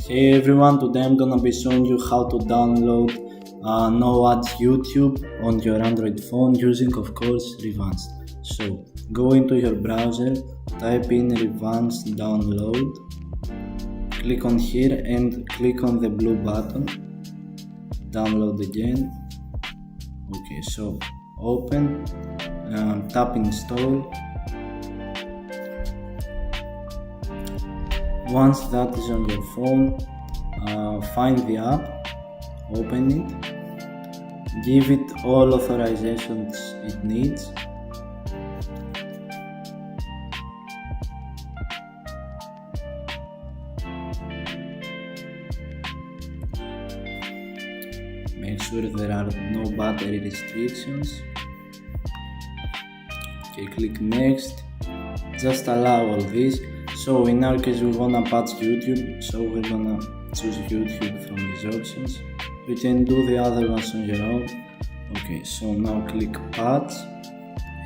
Hey everyone, today I'm gonna be showing you how to download no ads YouTube on your Android phone using, of course, Revanced. So go into your browser, type in Revanced download, click on here and click on the blue button, download again. Okay, so open, tap install. Once that is on your phone, find the app, open it, give it all authorizations it needs. Make sure there are no battery restrictions. Okay, click next, just allow all this. So in our case we wanna patch YouTube, so we're gonna choose YouTube from these options. You can do the other ones on your own. Okay, so now click patch,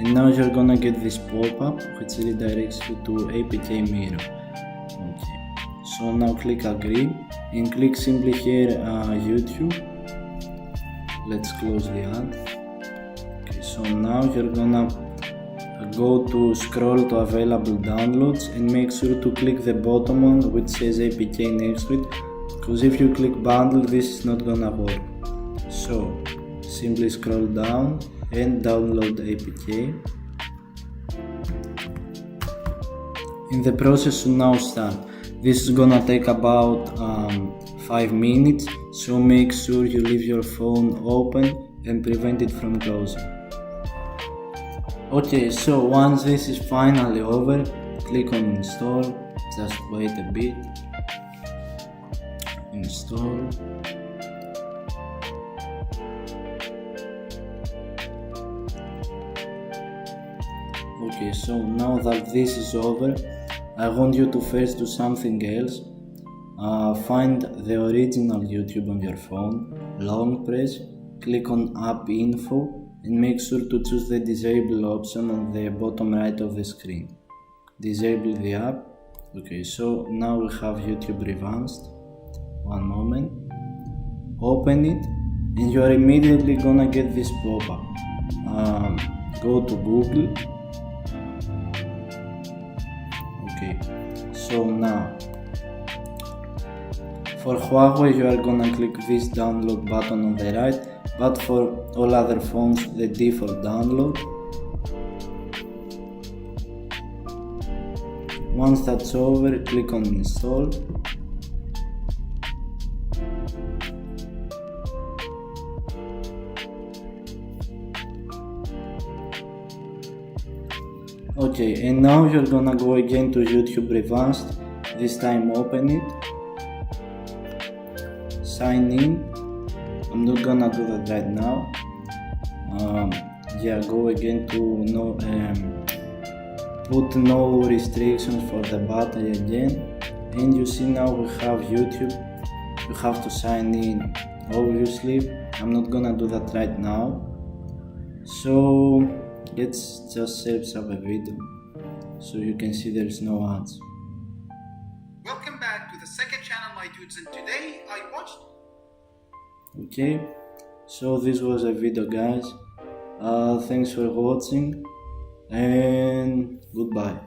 and now you're gonna get this pop-up which redirects you to APK mirror. Okay, so now click agree and click simply here YouTube. Let's close the ad. Okay, so now you're gonna go to scroll to available downloads and make sure to click the bottom one which says APK next to it, because if you click bundle this is not gonna work. So simply scroll down and download the APK. And the process should now start. This is gonna take about 5 minutes, so make sure you leave your phone open and prevent it from closing. Okay, so once this is finally over, click on install, just wait a bit, install. Okay, so now that this is over, I want you to first do something else. Find the original YouTube on your phone, long press, click on app info, and make sure to choose the disable option on the bottom right of the screen. Disable the app. Okay, so now we have YouTube Revanced. One moment. Open it and you are immediately gonna get this pop-up. Go to Google. Okay, so now for Huawei you are gonna click this download button on the right, but for all other phones the default download. Once that's over, click on install. Okay, and now you're gonna go again to YouTube Revanced, this time open it, sign in. I'm not gonna do that right now. Go again to put no restrictions for the battery again, and you see now we have YouTube. You have to sign in, obviously. I'm not gonna do that right now, so let's just search up a video so you can see there's no ads. Welcome back to the second channel, my dudes, and today I watched. Okay, so this was a video, guys. Thanks for watching and goodbye.